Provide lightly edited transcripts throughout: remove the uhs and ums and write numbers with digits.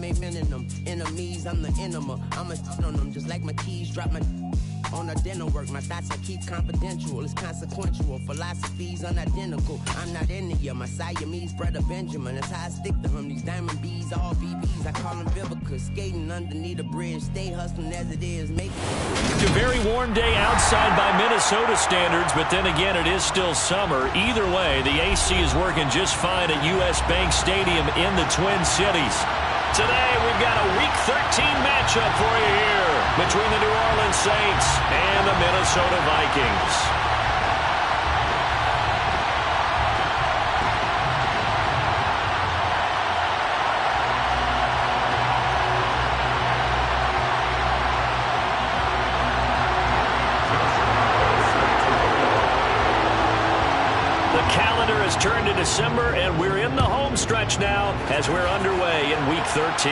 ain't mending them. Enemies, I'm the enema. I'm a on them just like my keys. Drop my on the dental work. My thoughts I keep confidential. It's consequential. Philosophies unidentical. I'm not into you. My Siamese brother Benjamin. That's how I stick to him. These diamond bees, all BBs. I call them Vivica. Skating underneath a bridge. Stay hustling as it is. Make It's a very warm day outside by Minnesota standards, but then again, it is still summer. Either way, the AC is working just fine at U.S. Bank Stadium in the Twin Cities. Today, we've got a Week 13 matchup for you here between the New Orleans Saints and the Minnesota Vikings. Turned to December, and we're in the home stretch now as we're underway in Week 13.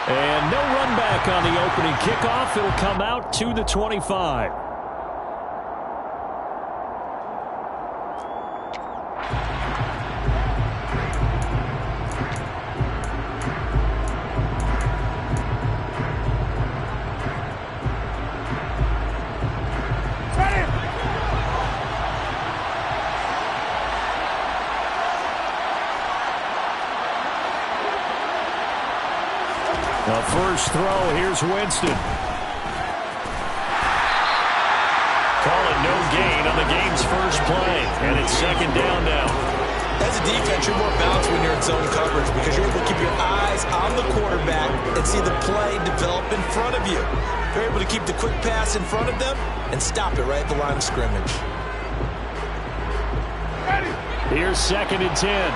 And no run back on the opening kickoff. It'll come out to the 25. The first throw, here's Winston. Call it no gain on the game's first play, and it's second down now. As a defense, you're more balanced when you're in zone coverage because you're able to keep your eyes on the quarterback and see the play develop in front of you. You're able to keep the quick pass in front of them and stop it right at the line of scrimmage. Here's second and 10.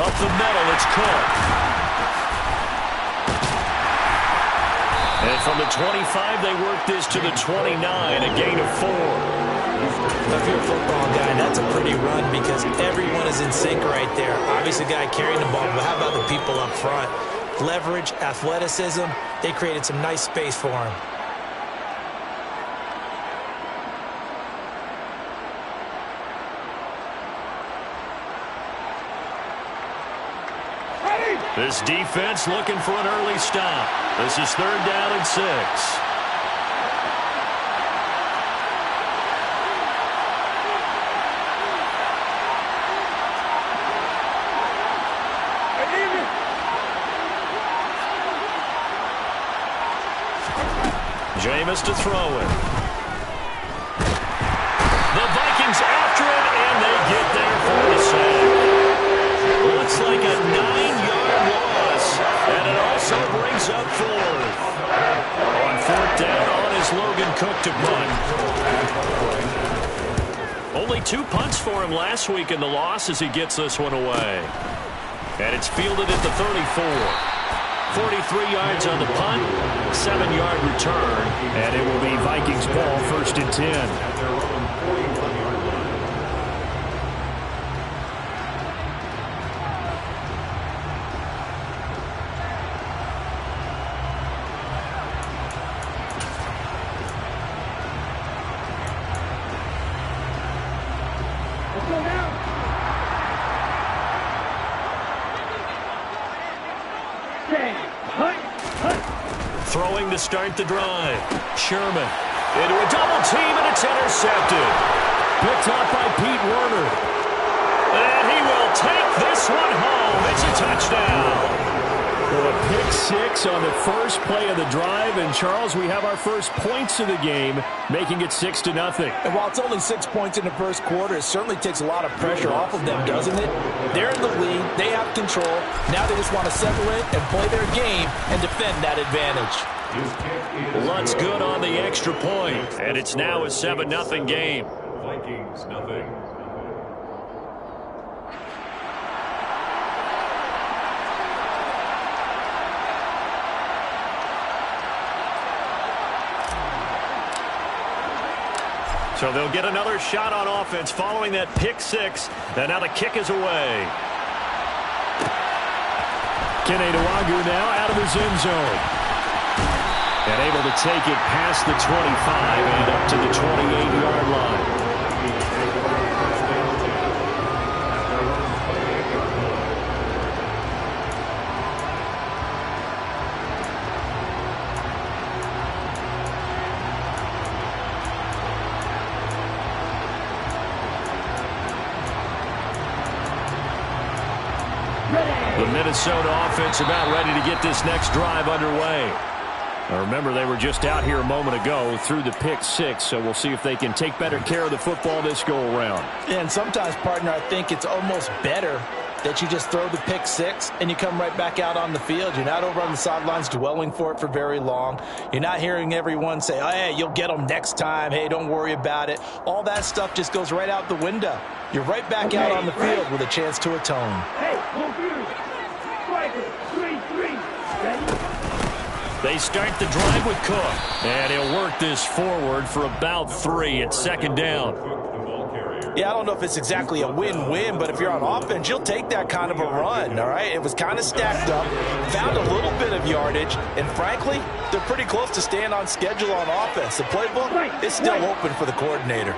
Up the middle, it's Cook. And from the 25, they work this to the 29, a gain of 4. If you're a football guy, that's a pretty run because everyone is in sync right there. Obviously, the guy carrying the ball, but how about the people up front? Leverage, athleticism, they created some nice space for him. This defense looking for an early stop. This is third down and 6. Jameis to throw it. The Vikings after it, and they get there for the sack. Looks like a 9-yard loss, and it also brings up 4th. On 4th down is Logan Cook to punt. Only 2 punts for him last week in the loss as he gets this one away. And it's fielded at the 34. 43 yards on the punt, 7-yard return, and it will be Vikings ball, first and 10. Throwing to start the drive. Sherman into a double team, and it's intercepted. Picked up by Pete Werner. And he will take this one home. It's a touchdown. Well, a pick 6 on the first play of the drive. And, Charles, we have our first points of the game, making it 6-0. And while it's only 6 points in the first quarter, it certainly takes a lot of pressure off of them, doesn't it? They're in the lead. They have control. Now they just want to settle in and play their game and defend that advantage. Lutz good on the extra point, and it's now a 7-0 game. Vikings, nothing. So they'll get another shot on offense following that pick 6, and now the kick is away. Keneduagu now out of his end zone. And able to take it past the 25 and up to the 28-yard line. The Minnesota offense about ready to get this next drive underway. Now remember, they were just out here a moment ago through the pick six, so we'll see if they can take better care of the football this go-around. And sometimes, partner, I think it's almost better that you just throw the pick six and you come right back out on the field. You're not over on the sidelines dwelling for it for very long. You're not hearing everyone say, oh, hey, you'll get them next time. Hey, don't worry about it. All that stuff just goes right out the window. You're right back out on the field with a chance to atone. They start the drive with Cook. And he'll work this forward for about 3 at second down. Yeah, I don't know if it's exactly a win-win, but if you're on offense, you'll take that kind of a run, all right? It was kind of stacked up, found a little bit of yardage, and frankly, they're pretty close to staying on schedule on offense. The playbook is still open for the coordinator.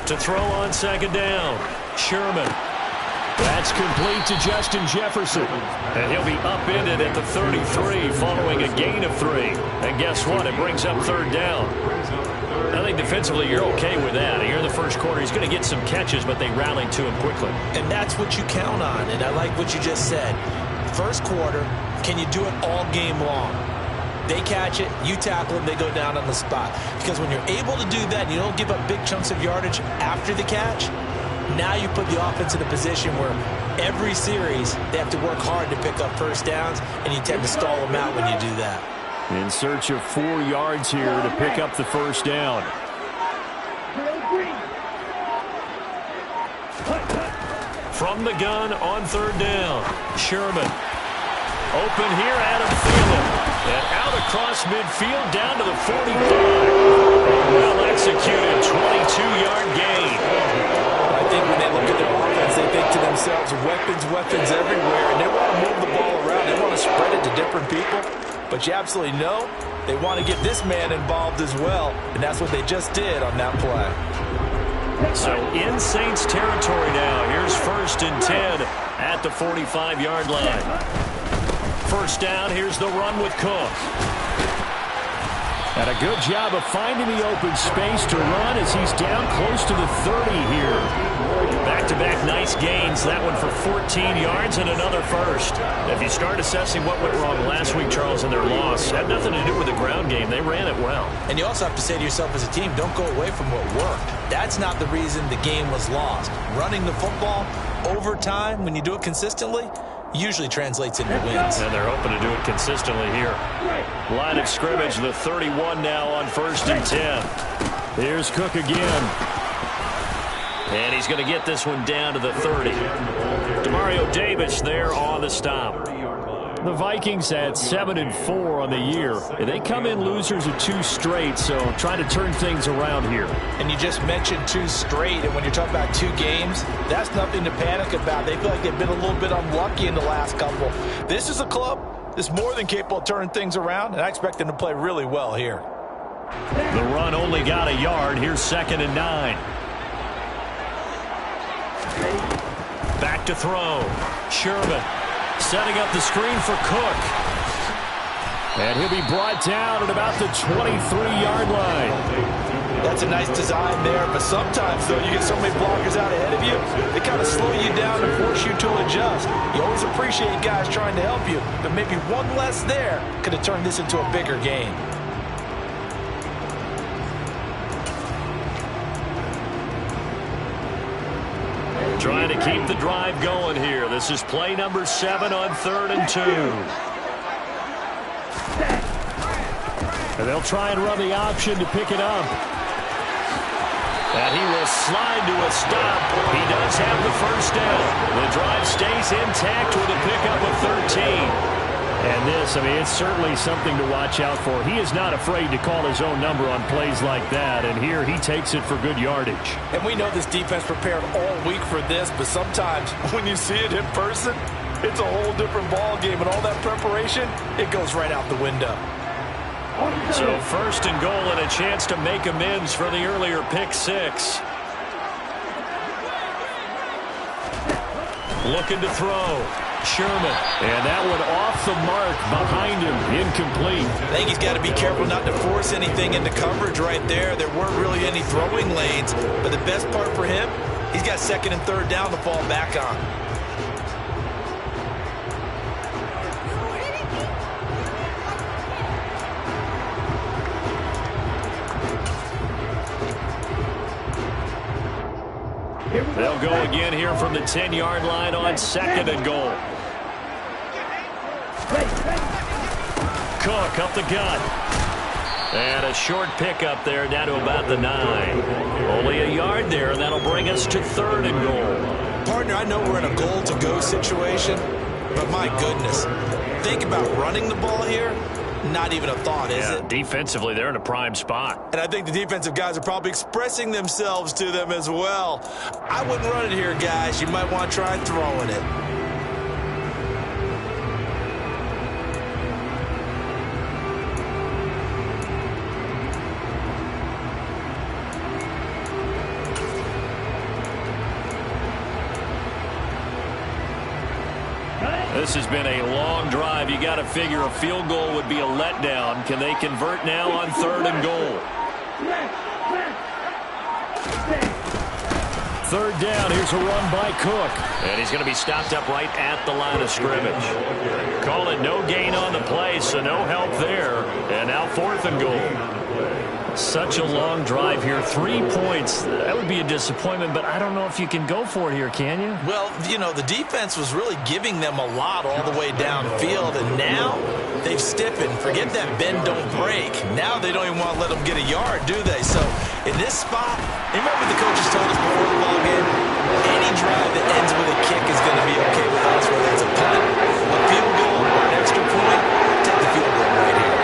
To throw on second down, Sherman. That's complete to Justin Jefferson. And he'll be upended at the 33 following a gain of 3. And guess what? It brings up third down. I think defensively you're okay with that. Here in the first quarter, he's going to get some catches, but they rallied to him quickly. And that's what you count on, and I like what you just said. First quarter, can you do it all game long? They catch it, you tackle them, they go down on the spot. Because when you're able to do that and you don't give up big chunks of yardage after the catch, now you put the offense in a position where every series they have to work hard to pick up first downs, and you tend to stall them out when you do that. In search of 4 yards here to pick up the first down. From the gun on third down, Sherman. Open here, Adam Thielen. And out across midfield down to the 45. Well executed, 22-yard gain. I think when they look at their offense, they think to themselves, weapons everywhere, and they want to move the ball around. They want to spread it to different people. But you absolutely know they want to get this man involved as well, and that's what they just did on that play. So in Saints territory now. Here's 1st and 10 at the 45-yard line. First down, here's the run with Cook. And a good job of finding the open space to run as he's down close to the 30 here. Back-to-back nice gains. That one for 14 yards and another first. If you start assessing what went wrong last week, Charles, in their loss, had nothing to do with the ground game. They ran it well. And you also have to say to yourself as a team, don't go away from what worked. That's not the reason the game was lost. Running the football over time, when you do it consistently, usually translates into wins. And they're hoping to do it consistently here. Line of scrimmage, the 31 now on 1st and 10. Here's Cook again. And he's going to get this one down to the 30. Demario Davis there on the stop. The Vikings at 7-4 on the year. They come in losers of 2 straight, so trying to turn things around here. And you just mentioned 2 straight, and when you're talking about 2 games, that's nothing to panic about. They feel like they've been a little bit unlucky in the last couple. This is a club that's more than capable of turning things around, and I expect them to play really well here. The run only got a yard. Here's 2nd and 9. Back to throw. Sherman setting up the screen for Cook. And he'll be brought down at about the 23-yard line. That's a nice design there, but sometimes, though, you get so many blockers out ahead of you, they kind of slow you down and force you to adjust. You always appreciate guys trying to help you, but maybe one less there could have turned this into a bigger game. Trying to keep the drive going here. This is play number 7 on 3rd and 2. And they'll try and run the option to pick it up. And he will slide to a stop. He does have the first down. The drive stays intact with a pickup of 13. And this, I mean, it's certainly something to watch out for. He is not afraid to call his own number on plays like that. And here he takes it for good yardage. And we know this defense prepared all week for this, but sometimes when you see it in person, it's a whole different ball game, and all that preparation, it goes right out the window. So first and goal and a chance to make amends for the earlier pick six. Looking to throw. Sherman. And that one off the mark behind him. Incomplete. I think he's got to be careful not to force anything into coverage right there. There weren't really any throwing lanes. But the best part for him, he's got second and third down to fall back on. They'll go again here from the 10-yard line on second and goal. Cook up the gut. And a short pickup there down to about the 9. Only a yard there, and that'll bring us to third and goal. Partner, I know we're in a goal-to-go situation, but my goodness, think about running the ball here. Not even a thought, is it? Defensively, they're in a prime spot. And I think the defensive guys are probably expressing themselves to them as well. I wouldn't run it here, guys. You might want to try throwing it. This has been a long drive. You got to figure a field goal would be a letdown. Can they convert now on third and goal? Third down. Here's a run by Cook. And he's going to be stopped up right at the line of scrimmage. Call it no gain on the play, so no help there. And now fourth and goal. Such a long drive here. 3 points. That would be a disappointment, but I don't know if you can go for it here, can you? Well, you know, the defense was really giving them a lot all the way downfield, and now they've stiffened. Forget that bend, don't break. Now they don't even want to let them get a yard, do they? So in this spot, remember the coaches told us before the ball game, any drive that ends with a kick is going to be okay with us, whether it's a punt, a field goal, or an extra point. Take the field goal right here.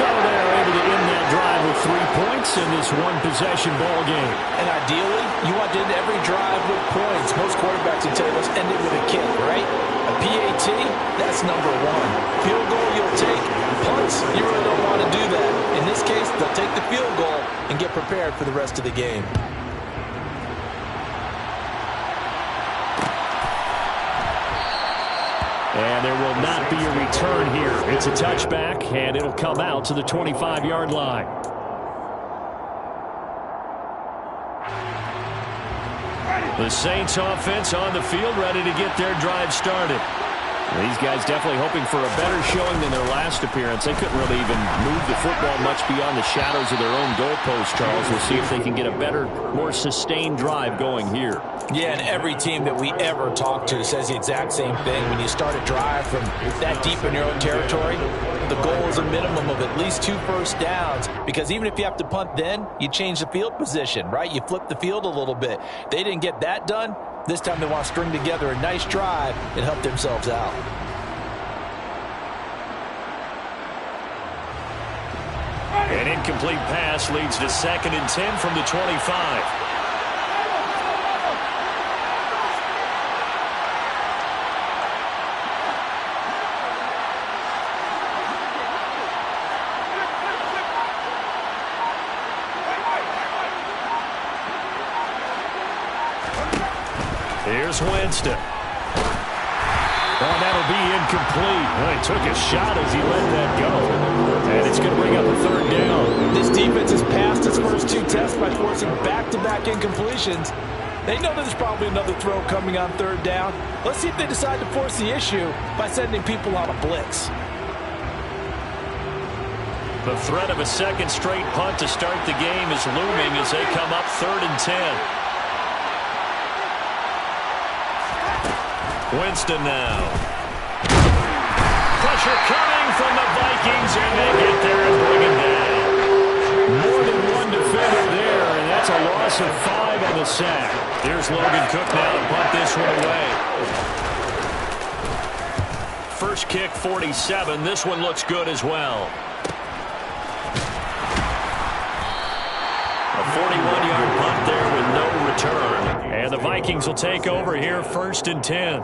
So they're able to end that drive with 3 points in this one-possession ball game. And ideally, you want to end every drive with points. Most quarterbacks would tell us end it with a kick, right? A PAT, that's number one. Field goal you'll take. Punts, you really don't want to do that. In this case, they'll take the field goal and get prepared for the rest of the game. And there will not be a return here. It's a touchback, and it'll come out to the 25-yard line. The Saints offense on the field, ready to get their drive started. These guys definitely hoping for a better showing than their last appearance. They couldn't really even move the football much beyond the shadows of their own goalpost, Charles. We'll see if they can get a better, more sustained drive going here. Yeah, and every team that we ever talk to says the exact same thing. When you start a drive from that deep in your own territory, the goal is a minimum of at least 2 first downs, because even if you have to punt then, you change the field position, right? You flip the field a little bit. They didn't get that done. This time they want to string together a nice drive and help themselves out. An incomplete pass leads to 2nd and 10 from the 25. Here's Winston. Oh, that'll be incomplete. Well, he took a shot as he let that go. And it's going to bring up a third down. This defense has passed its first 2 tests by forcing back-to-back incompletions. They know there's probably another throw coming on third down. Let's see if they decide to force the issue by sending people on a blitz. The threat of a second straight punt to start the game is looming as they come up 3rd and 10. Winston now. Pressure coming from the Vikings, and they get there and bring him down. More than one defender there, and that's a loss of 5 on the sack. Here's Logan Cook now to punt this one away. First kick, 47. This one looks good as well. A 41-yard punt there with no return. And the Vikings will take over here 1st and 10.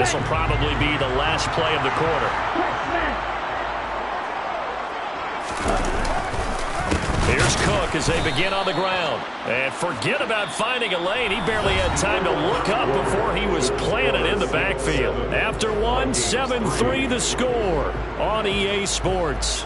This will probably be the last play of the quarter. Here's Cook as they begin on the ground. And forget about finding a lane. He barely had time to look up before he was planted in the backfield. After one, 7-3 the score on EA Sports.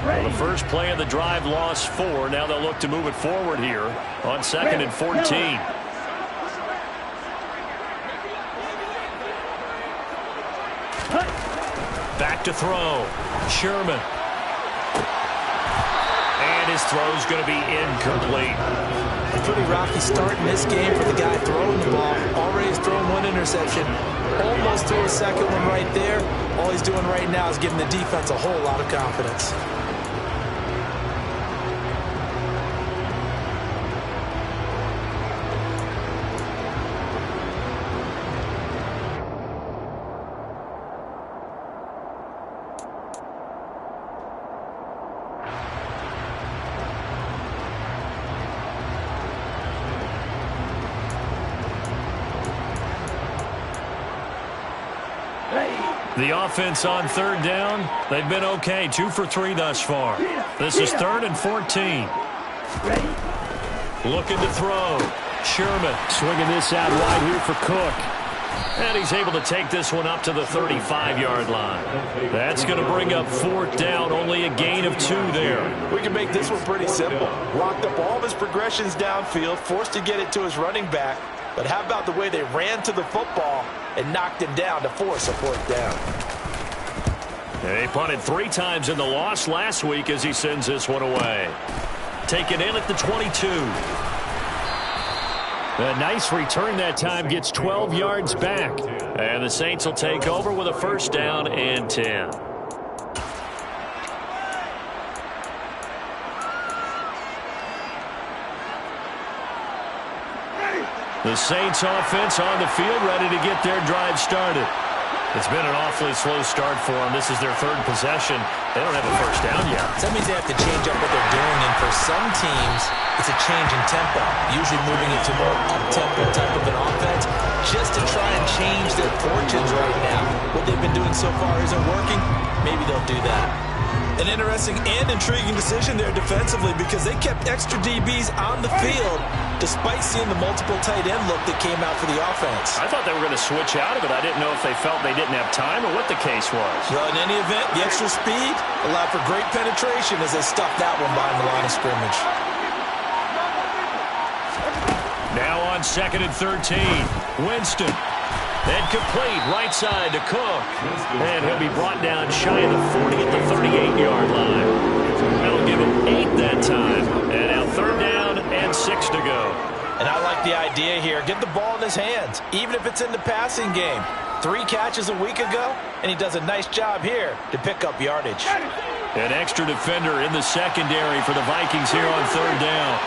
Well, the first play of the drive lost 4. Now they'll look to move it forward here on 2nd and 14. Back to throw. Sherman. And his throw's going to be incomplete. A pretty rocky start in this game for the guy throwing the ball. Already has thrown 1 interception. Almost threw a second one right there. All he's doing right now is giving the defense a whole lot of confidence. The offense on 3rd down, they've been okay. 2 for 3 thus far. This is 3rd and 14. Looking to throw. Sherman swinging this out wide here for Cook. And he's able to take this one up to the 35-yard line. That's going to bring up 4th down, only a gain of 2 there. We can make this one pretty simple. Locked up all of his progressions downfield, forced to get it to his running back. But how about the way they ran to the football and knocked him down to force a 4th down? They punted 3 times in the loss last week as he sends this one away. Taken in at the 22. A nice return that time, gets 12 yards back. And the Saints will take over with a 1st down and 10. The Saints offense on the field, ready to get their drive started. It's been an awfully slow start for them. This is their 3rd possession. They don't have a 1st down yet. So that means they have to change up what they're doing, and for some teams, it's a change in tempo, usually moving into more up-tempo type of an offense, just to try and change their fortunes right now. What they've been doing so far isn't working. Maybe they'll do that. An interesting and intriguing decision there defensively, because they kept extra DBs on the field despite seeing the multiple tight end look that came out for the offense. I thought they were going to switch out of it. I didn't know if they felt they didn't have time or what the case was. Well, in any event, the extra speed allowed for great penetration as they stuffed that one behind the line of scrimmage. Now on 2nd and 13, Winston. And complete right side to Cook. And he'll be brought down shy of the 40 at the 38-yard line. That'll give him 8 that time. And now 3rd down and 6 to go. And I like the idea here. Get the ball in his hands, even if it's in the passing game. 3 catches a week ago, and he does a nice job here to pick up yardage. An extra defender in the secondary for the Vikings here on 3rd down.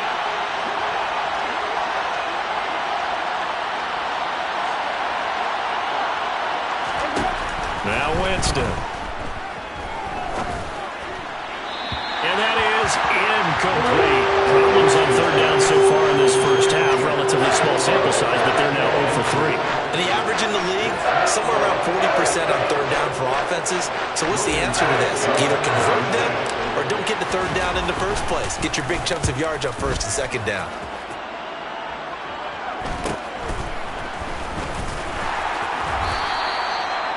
Now Winston. And that is incomplete. Problems on 3rd down so far in this first half. Relatively small sample size, but they're now 0 for 3. And the average in the league, somewhere around 40% on 3rd down for offenses. So what's the answer to this? Either convert them or don't get the 3rd down in the first place. Get your big chunks of yards on 1st and 2nd down.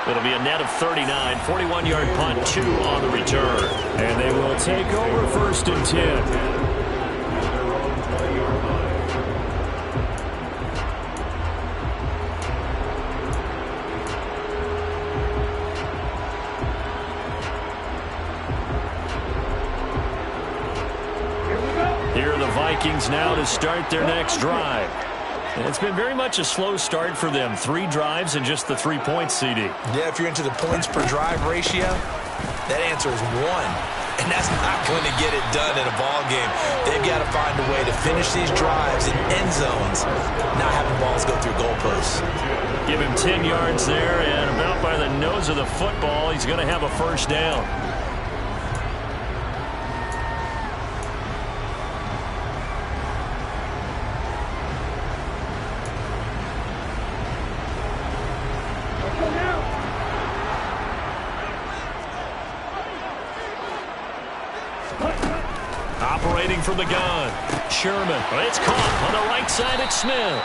It'll be a net of 39, 41-yard punt, 2 on the return. And they will take over 1st and 10. Here are the Vikings now to start their next drive. It's been very much a slow start for them. 3 drives and just the 3 points, CD. Yeah, if you're into the points per drive ratio, That answer is one. And that's not going to get it done in a ball game. They've got to find a way to finish these drives in end zones, not having balls go through goalposts. Give him 10 yards there, and about by the nose of the football, he's going to have a first down. Operating from the gun, Sherman. It's caught on the right side. It's Smith.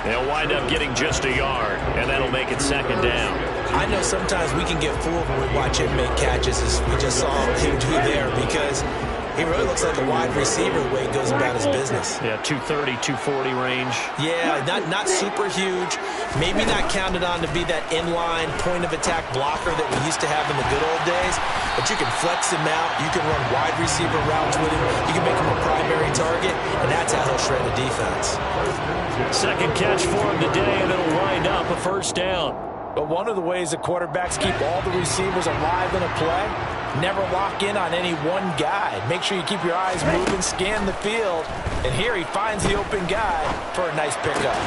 They'll wind up getting just a yard, and that'll make it second down. I know sometimes we can get fooled when we watch him make catches, as we just saw him do there, because he really looks like a wide receiver the way he goes about his business. Yeah, 230, 240 range. Yeah, not super huge. Maybe not counted on to be that inline point-of-attack blocker that we used to have in the good old days. But you can flex him out. You can run wide receiver routes with him. You can make him a primary target, and that's how he'll shred the defense. Second catch for him today, and it'll wind up a first down. But one of the ways that quarterbacks keep all the receivers alive in a play, never lock in on any one guy. Make sure you keep your eyes moving, scan the field. And here he finds the open guy for a nice pickup.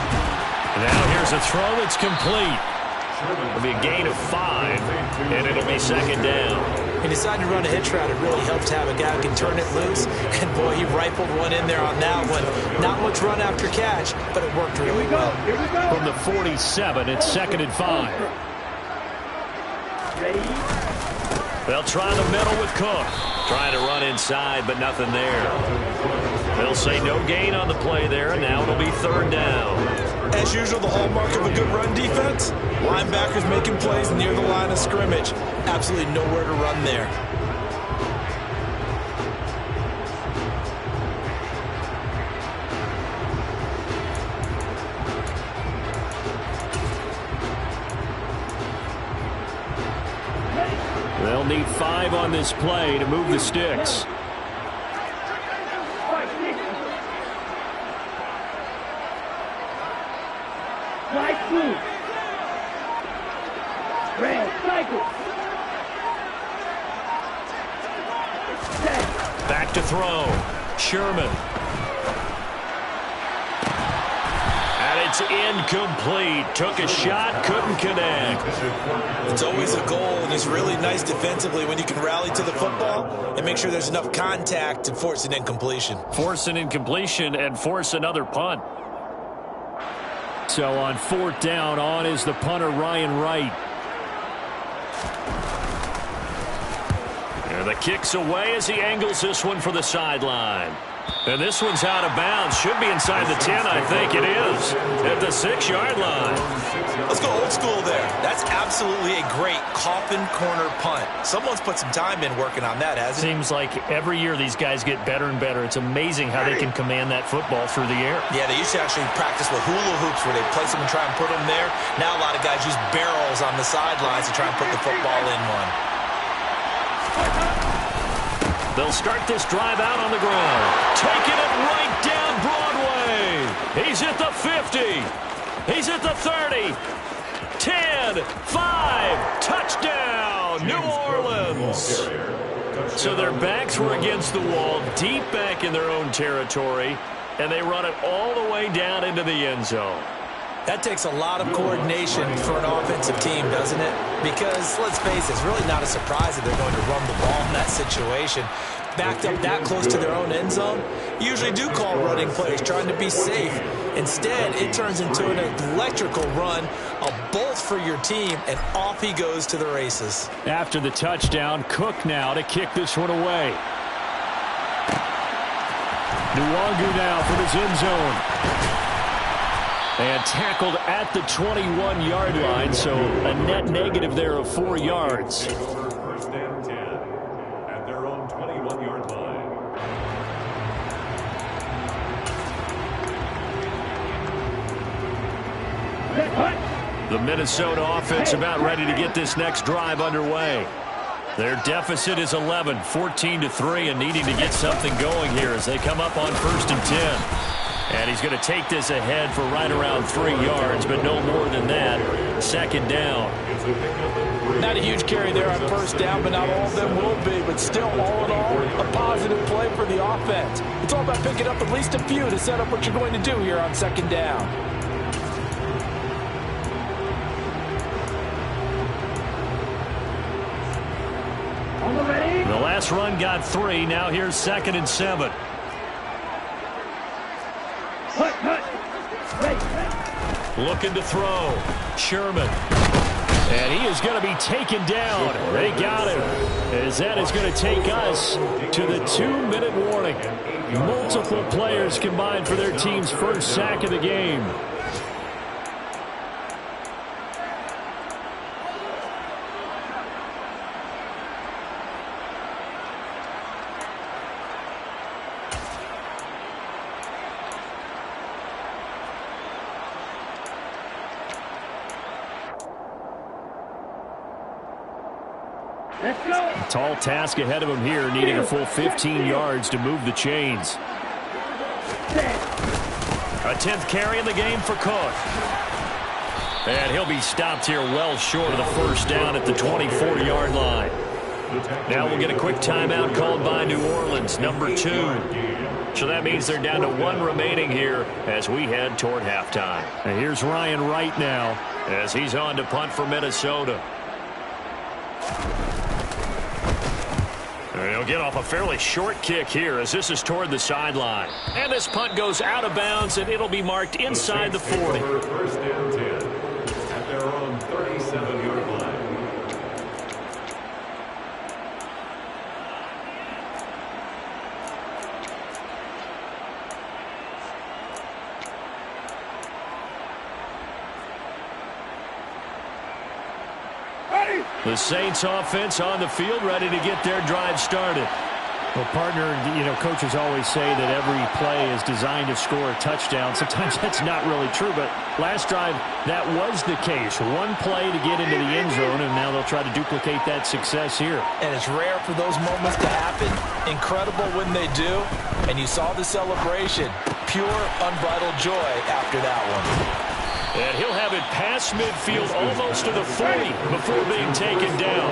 Now here's a throw that's complete. It'll be a gain of 5, and it'll be second down. He decided to run a hitch route. It really helps to have a guy who can turn it loose. And, boy, he rifled one in there on that one. Not much run after catch, but it worked really well. From the 47, it's second and 5. They'll try the middle with Cook. Trying to run inside, but nothing there. They'll say no gain on the play there, and now it'll be third down. As usual, the hallmark of a good run defense, linebackers making plays near the line of scrimmage. Absolutely nowhere to run there. They'll need 5 on this play to move the sticks. Back to throw. Sherman. And it's incomplete. Took a shot, couldn't connect. It's always a goal, and it's really nice defensively when you can rally to the football and make sure there's enough contact to force an incompletion. Force an incompletion and force another punt. So on fourth down, on is the punter, Ryan Wright. And the kick's away as he angles this one for the sideline. And this one's out of bounds. Should be inside the 10, I think it is. At the 6-yard line. Let's go old school there. That's absolutely a great coffin corner punt. Someone's put some time in working on that, hasn't it? Seems like every year these guys get better and better. It's amazing how they can command that football through the air. Yeah, they used to actually practice with hula hoops where they place them and try and put them there. Now a lot of guys use barrels on the sidelines to try and put the football in one. They'll start this drive out on the ground. Taking it right down Broadway. He's at the 50. He's at the 30. 10, 5, touchdown, New Orleans. So their backs were against the wall, deep back in their own territory, and they run it all the way down into the end zone. That takes a lot of coordination for an offensive team, doesn't it? Because, let's face it, it's really not a surprise that they're going to run the ball in that situation. Backed up that close to their own end zone, you usually do call running plays, trying to be safe. Instead, it turns into an electrical run, a bolt for your team, and off he goes to the races. After the touchdown, Cook now to kick this one away. Nwangu now from his end zone. And tackled at the 21-yard line, so a net negative there of 4 yards. First and 10 at their own 21-yard line. The Minnesota offense about ready to get this next drive underway. Their deficit is 11, 14-3, and needing to get something going here as they come up on 1st and 10. And he's going to take this ahead for right around 3 yards, but no more than that. Second down. Not a huge carry there on first down, but not all of them will be. But still, all in all, a positive play for the offense. It's all about picking up at least a few to set up what you're going to do here on second down. The last run got 3. Now here's 2nd and 7. Looking to throw. Sherman. And he is going to be taken down. They got him. As that is going to take us to the 2-minute warning. Multiple players combined for their team's first sack of the game. Tall task ahead of him here, needing a full 15 yards to move the chains. A 10th carry in the game for Cook. And he'll be stopped here well short of the first down at the 24-yard line. Now we'll get a quick timeout called by New Orleans, number 2. So that means they're down to 1 remaining here as we head toward halftime. And here's Ryan Wright now as he's on to punt for Minnesota. He'll get off a fairly short kick here as this is toward the sideline. And this punt goes out of bounds, and it'll be marked inside the 40. First and 10 at their own 37-yard line. The Saints offense on the field, ready to get their drive started. Well, partner, coaches always say that every play is designed to score a touchdown. Sometimes that's not really true, but last drive, that was the case. 1 play to get into the end zone, and now they'll try to duplicate that success here. And it's rare for those moments to happen. Incredible when they do. And you saw the celebration. Pure, unbridled joy after that one. And he'll have it past midfield almost to the 40 before being taken down.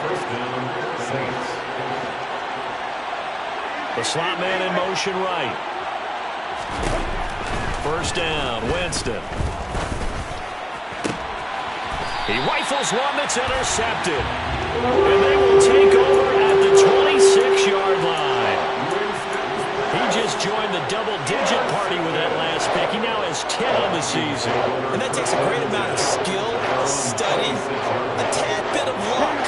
First down, Saints. The slot man in motion right. First down, Winston. He rifles one that's intercepted. And they will take over at the 26-yard line. He just joined the double-digit party with that last pick. He now has 10 on the season. And that takes a great amount of skill, study, a tad bit of luck.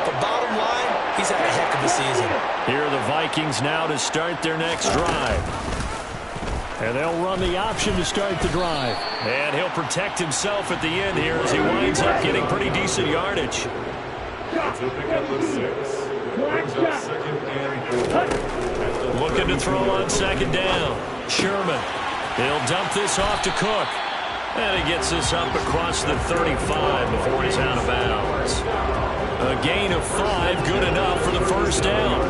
But bottom line, he's had a heck of a season. Here are the Vikings now to start their next drive. And they'll run the option to start the drive. And he'll protect himself at the end here as he winds up getting pretty decent yardage. It's a pickup of 6. Brings up 2nd and 4. Looking to throw on second down. Sherman. He'll dump this off to Cook. And he gets this up across the 35 before he's out of bounds. A gain of 5, good enough for the first down.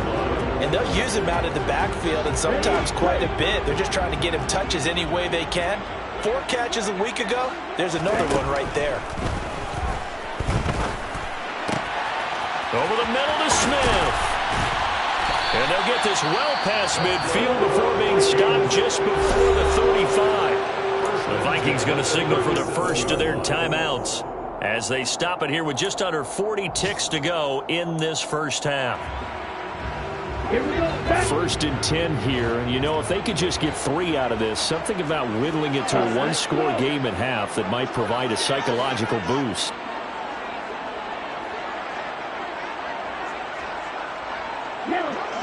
And they'll use him out of the backfield, and sometimes quite a bit. They're just trying to get him touches any way they can. 4 catches a week ago. There's another one right there. Over the middle to Smith. And they'll get this well past midfield before being stopped just before the 35. The Vikings going to signal for the first of their timeouts as they stop it here with just under 40 ticks to go in this first half. First and 10 here, and if they could just get 3 out of this, something about whittling it to a 1-score game at half that might provide a psychological boost.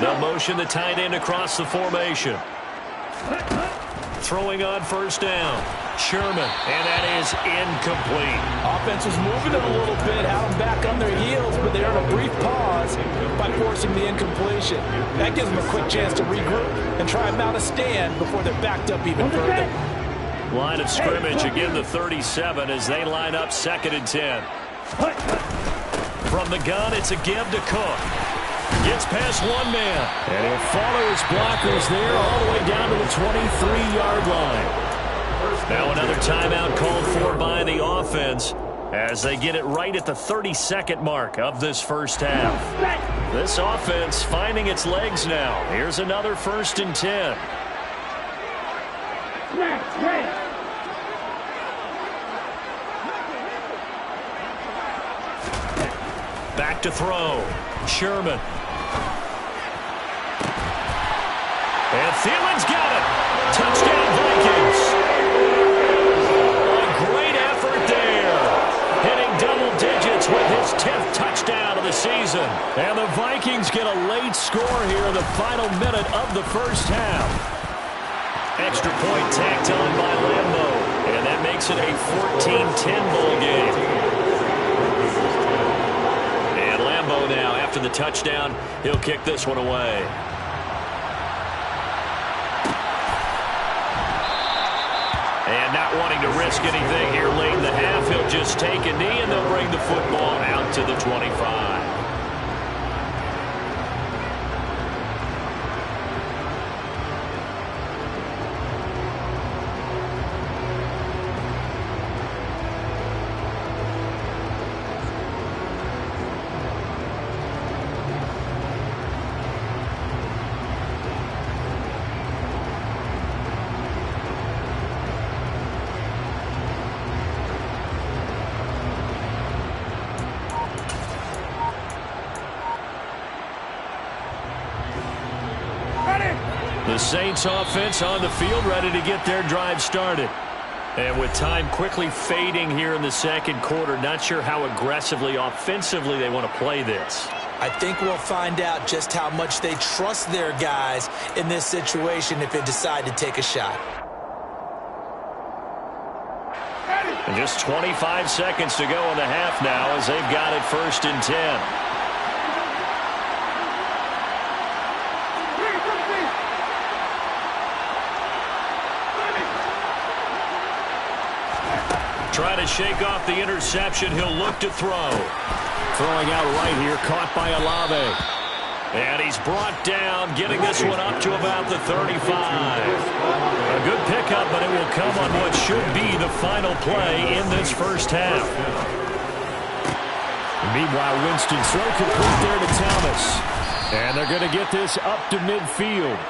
They'll motion the tight end across the formation. Throwing on first down. Sherman, and that is incomplete. Offense was moving it a little bit, had them back on their heels, but they're in a brief pause by forcing the incompletion. That gives them a quick chance to regroup and try and mount a stand before they're backed up even further. Line of scrimmage, again the 37 as they line up 2nd and 10. From the gun, it's a give to Cook. Gets past one man. And he'll follow his blockers there all the way down to the 23-yard line. Now another timeout called for by the offense as they get it right at the 32nd mark of this first half. This offense finding its legs now. Here's another 1st and 10. Back to throw. Sherman. And Thielen's got it. Touchdown Vikings. A great effort there. Hitting double digits with his 10th touchdown of the season. And the Vikings get a late score here in the final minute of the first half. Extra point tacked on by Lambeau. And that makes it a 14-10 ball game. And Lambeau now, after the touchdown, he'll kick this one away. And not wanting to risk anything here late in the half, he'll just take a knee and they'll bring the football out to the 25. The Saints offense on the field ready to get their drive started. And with time quickly fading here in the second quarter, not sure how aggressively, offensively they want to play this. I think we'll find out just how much they trust their guys in this situation if they decide to take a shot. And just 25 seconds to go in the half now as they've got it 1st and 10. Trying to shake off the interception. He'll look to throw. Throwing out right here, caught by Olave. And he's brought down, getting this one up to about the 35. A good pickup, but it will come on what should be the final play in this first half. Meanwhile, Winston throw complete there to Thomas. And they're going to get this up to midfield.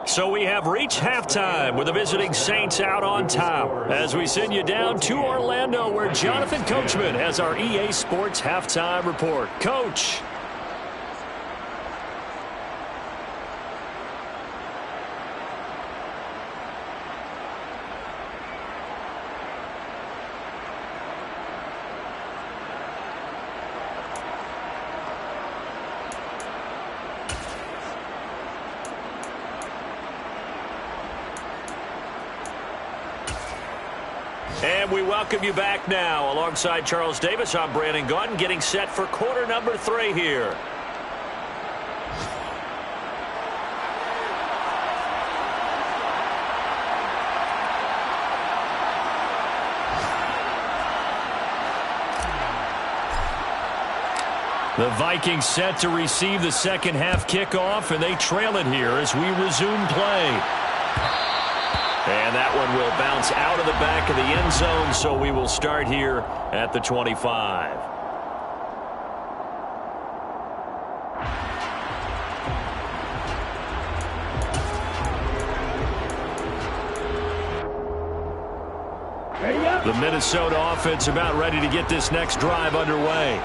So we have reached halftime with the visiting Saints out on top as we send you down to Orlando where Jonathan Coachman has our EA Sports halftime report. Coach. And we welcome you back now. Alongside Charles Davis, I'm Brandon Gaudin, getting set for quarter number 3 here. The Vikings set to receive the second half kickoff, and they trail it here as we resume play. And that one will bounce out of the back of the end zone, so we will start here at the 25. The Minnesota offense about ready to get this next drive underway.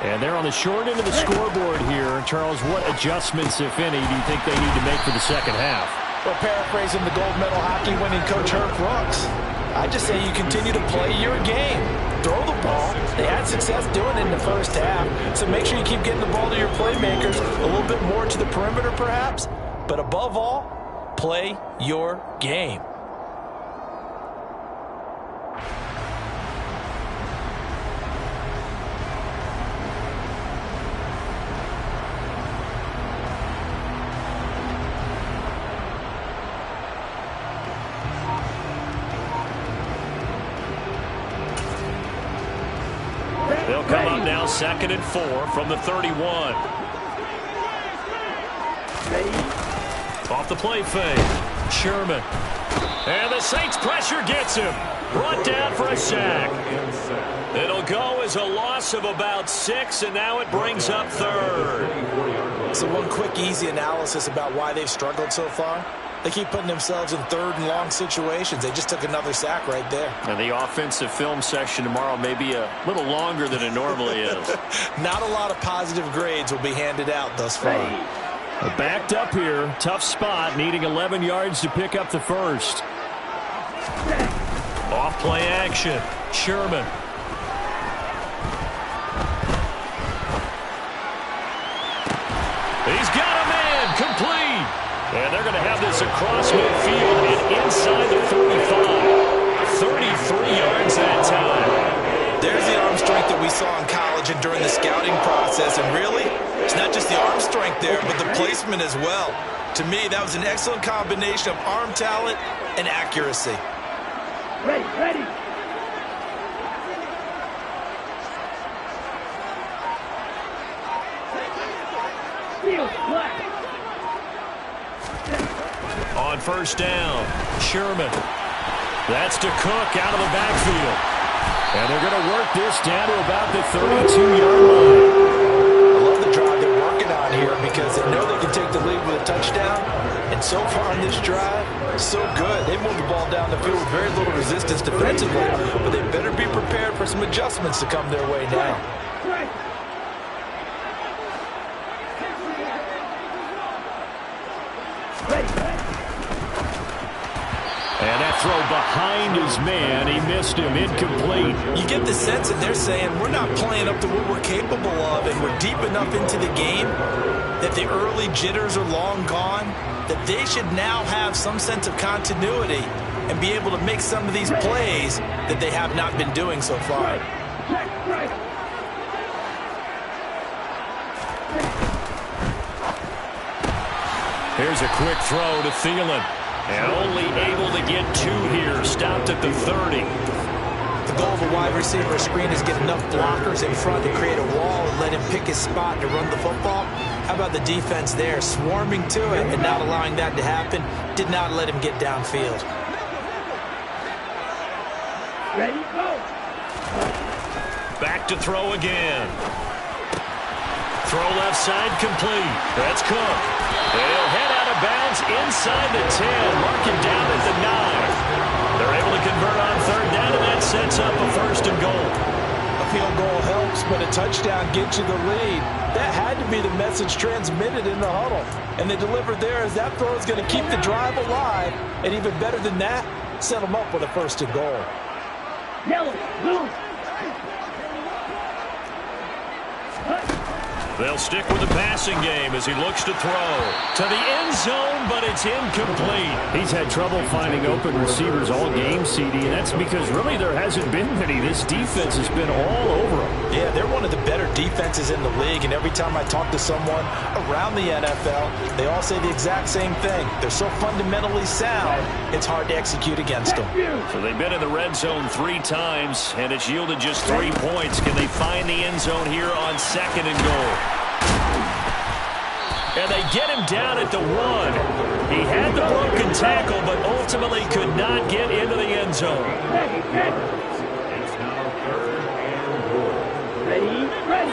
And they're on the short end of the scoreboard here. Charles, what adjustments, if any, do you think they need to make for the second half? Well, paraphrasing the gold medal hockey winning coach Herb Brooks, I just say you continue to play your game. Throw the ball. They had success doing it in the first half, so make sure you keep getting the ball to your playmakers, a little bit more to the perimeter perhaps, but above all, play your game. come up now 2nd and 4 from the 31. Off the play fake. Sherman. And the Saints pressure gets him. Brought down for a sack. It'll go as a loss of about 6, and now it brings up 3rd. So one quick, easy analysis about why they've struggled so far. They keep putting themselves in 3rd and long situations. They just took another sack right there. And the offensive film session tomorrow may be a little longer than it normally is. Not a lot of positive grades will be handed out thus far. Backed up here. Tough spot. Needing 11 yards to pick up the first. Off play action. Sherman. He's got a man. Complete. And they're going to have this across midfield and inside the 45. 33 yards that time. There's the arm strength that we saw in college and during the scouting process. And really, it's not just the arm strength there, but the placement as well. To me, that was an excellent combination of arm talent and accuracy. Ready. On first down, Sherman. That's to Cook out of the backfield. And they're going to work this down to about the 32-yard line. I love the drive they're working on here because they know they can take the lead with a touchdown. And so far in this drive, so good. They moved the ball down the field with very little resistance defensively, but they better be prepared for some adjustments to come their way now. And that throw behind his man. He missed him. Incomplete. You get the sense that they're saying we're not playing up to what we're capable of, and we're deep enough into the game that the early jitters are long gone, that they should now have some sense of continuity and be able to make some of these plays that they have not been doing so far. Here's a quick throw to Thielen. And only able to get 2 here. Stopped at the 30. The goal of a wide receiver screen is get enough blockers in front to create a wall and let him pick his spot to run the football. How about the defense there, swarming to it and not allowing that to happen? Did not let him get downfield. Ready, go. Back to throw again. Throw left side complete. That's Cook. They'll head out of bounds inside the 10. Mark him down at the 9. They're able to convert on 3rd down, and that sets up a 1st and goal. A field goal helps, but a touchdown gets you the lead. That had to be the message transmitted in the huddle. And they delivered there as that throw is going to keep the drive alive. And even better than that, set them up with a 1st and goal. Yellow, blue. They'll stick with the passing game as he looks to throw. To the end zone, but it's incomplete. He's had trouble finding open receivers all game, CD, and that's because really there hasn't been many. This defense has been all over them. Yeah, they're one of the better defenses in the league, and every time I talk to someone around the NFL, they all say the exact same thing. They're so fundamentally sound, it's hard to execute against them. So they've been in the red zone 3 times, and it's yielded just 3 points. Can they find the end zone here on 2nd and goal? And they get him down at the 1. He had the broken tackle, but ultimately could not get into the end zone. It's now 3rd and goal. Ready.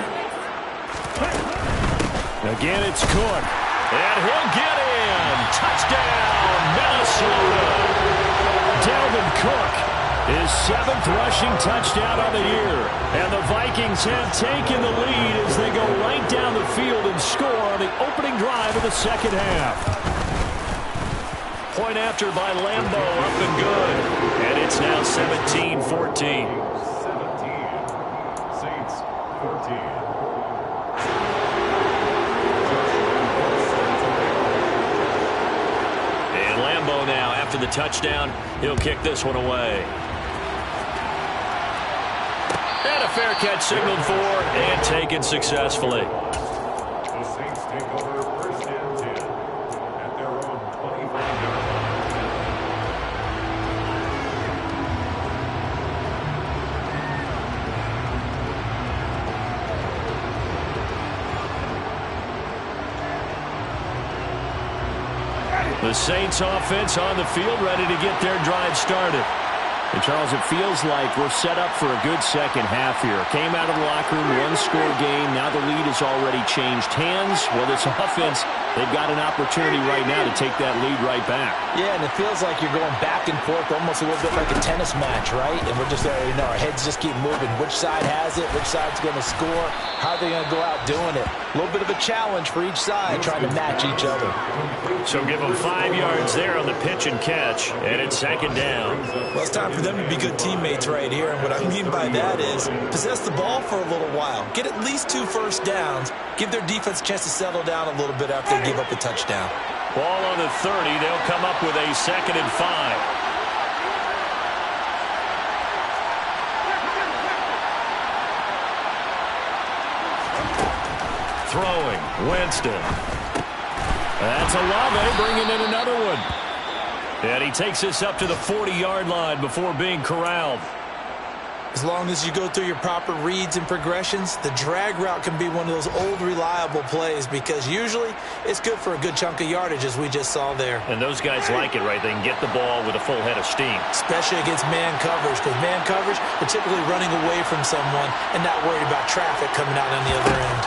Again, it's Cook. And he'll get in. Touchdown, Minnesota. Dalvin Cook, his 7th rushing touchdown on the year. And the Vikings have taken the lead as they go right down the field and score on the opening drive of the 2nd half. Point after by Lambo, up and good. And it's now 17-14. 17. Saints 14. And Lambo now, after the touchdown, he'll kick this one away. And a fair catch signaled for and taken successfully. The Saints take over 1st and 10 at their own 25-yard line. The Saints offense on the field, ready to get their drive started. And Charles, it feels like we're set up for a good second half here. Came out of the locker room, one-score game. Now the lead has already changed hands. Well, this offense, they've got an opportunity right now to take that lead right back. Yeah, and it feels like you're going back and forth, almost a little bit like a tennis match, right? And we're just there, our heads just keep moving. Which side has it? Which side's going to score? How are they going to go out doing it? A little bit of a challenge for each side, trying to match each other. So give them 5 yards there on the pitch and catch, and it's second down. Well, it's time for them to be good teammates right here, and what I mean by that is possess the ball for a little while, get at least 2 first downs, give their defense a chance to settle down a little bit after they give up a touchdown. Ball on the 30. They'll come up with a 2nd and 5. Throwing, Winston. That's Olave bringing in another one. And he takes this up to the 40-yard line before being corralled. As long as you go through your proper reads and progressions, the drag route can be one of those old reliable plays because usually it's good for a good chunk of yardage, as we just saw there. And those guys like it, right? They can get the ball with a full head of steam. Especially against man coverage, because man coverage, they're typically running away from someone and not worried about traffic coming out on the other end.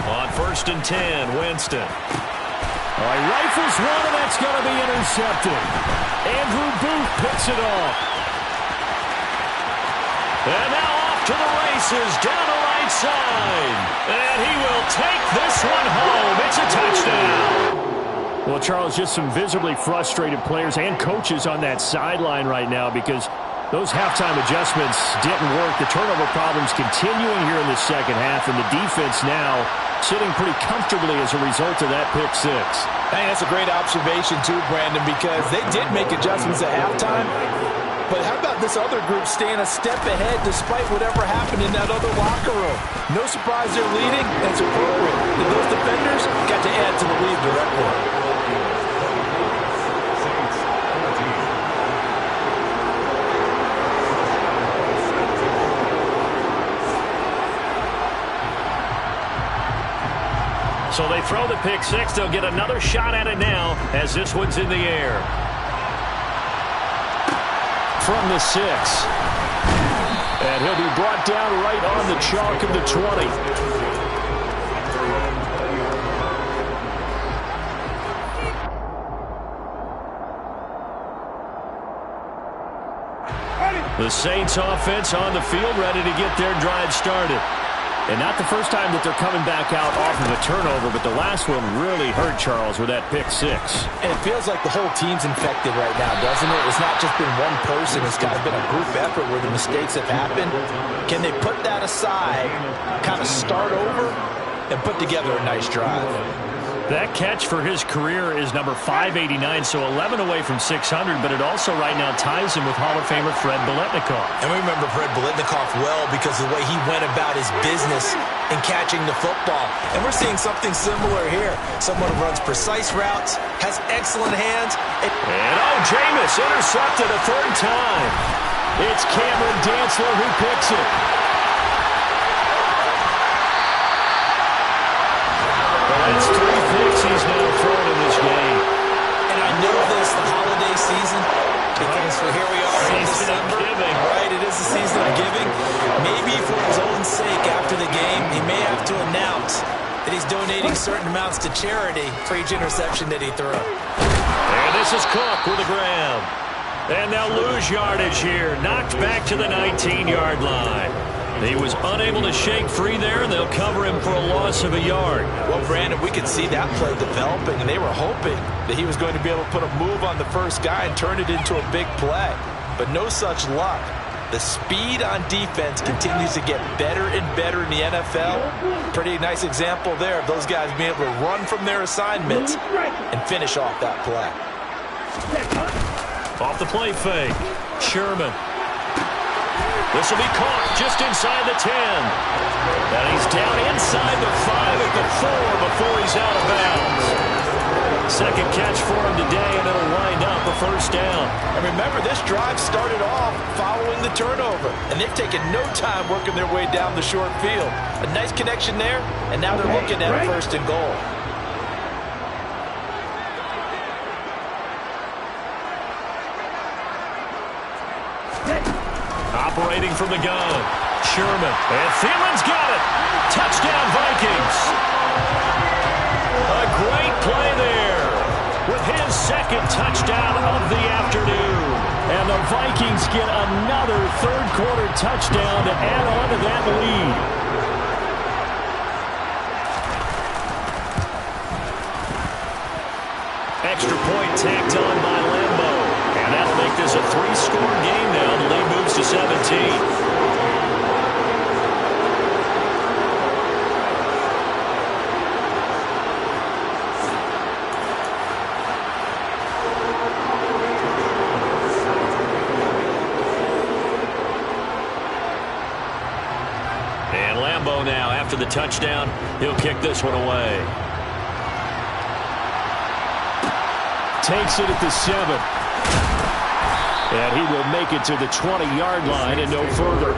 On 1st and 10, Winston. All right, rifles one, and that's going to be intercepted. Andrew Booth picks it off. And now off to the races, down the right side. And he will take this one home. It's a touchdown. Well, Charles, just some visibly frustrated players and coaches on that sideline right now because those halftime adjustments didn't work. The turnover problems continuing here in the second half, and the defense now sitting pretty comfortably as a result of that pick six. Hey, that's a great observation too, Brandon, because they did make adjustments at halftime. But how about this other group staying a step ahead despite whatever happened in that other locker room? No surprise they're leading. That's appropriate. And those defenders got to add to the lead directly. So they throw the pick six. They'll get another shot at it now as this one's in the air. From the 6. And he'll be brought down right on the chalk of the 20. The Saints offense on the field ready to get their drive started. And not the first time that they're coming back out off of a turnover, but the last one really hurt Charles with that pick six. And it feels like the whole team's infected right now, doesn't it? It's not just been one person. It's kind of been a group effort where the mistakes have happened. Can they put that aside, kind of start over, and put together a nice drive? That catch for his career is number 589, so 11 away from 600, but it also right now ties him with Hall of Famer Fred Biletnikoff. And we remember Fred Biletnikoff well because of the way he went about his business in catching the football. And we're seeing something similar here. Someone who runs precise routes, has excellent hands. And Jameis intercepted a third time. It's Cameron Dantzler who picks it. It's 3 picks he's now thrown in this game. And I know this, the holiday season, because here we are in December. Right, it is the season of giving. Maybe for his own sake after the game, he may have to announce that he's donating certain amounts to charity for each interception that he threw. And this is Cook with the ground. And they'll lose yardage here. Knocked back to the 19-yard line. He was unable to shake free there, and they'll cover him for a loss of a yard. Well, Brandon, we could see that play developing, and they were hoping that he was going to be able to put a move on the first guy and turn it into a big play. But no such luck. The speed on defense continues to get better and better in the NFL. Pretty nice example there of those guys being able to run from their assignments and finish off that play. Off the play fake, Sherman. This will be caught just inside the 10. And he's down inside the 5 at the 4 before he's out of bounds. Second catch for him today, and it'll wind up a first down. And remember, this drive started off following the turnover, and they've taken no time working their way down the short field. A nice connection there, and now they're looking at first and goal. Operating from the gun. Sherman. And Thielen's got it. Touchdown, Vikings. A great play there with his second touchdown of the afternoon. And the Vikings get another third-quarter touchdown to add on to that lead. Extra point tacked on by Lambo. And that'll make this a three-score game now. The lead moves to 17. And Lambo now, after the touchdown, he'll kick this one away. Takes it at the 7. And he will make it to the 20-yard line and no further.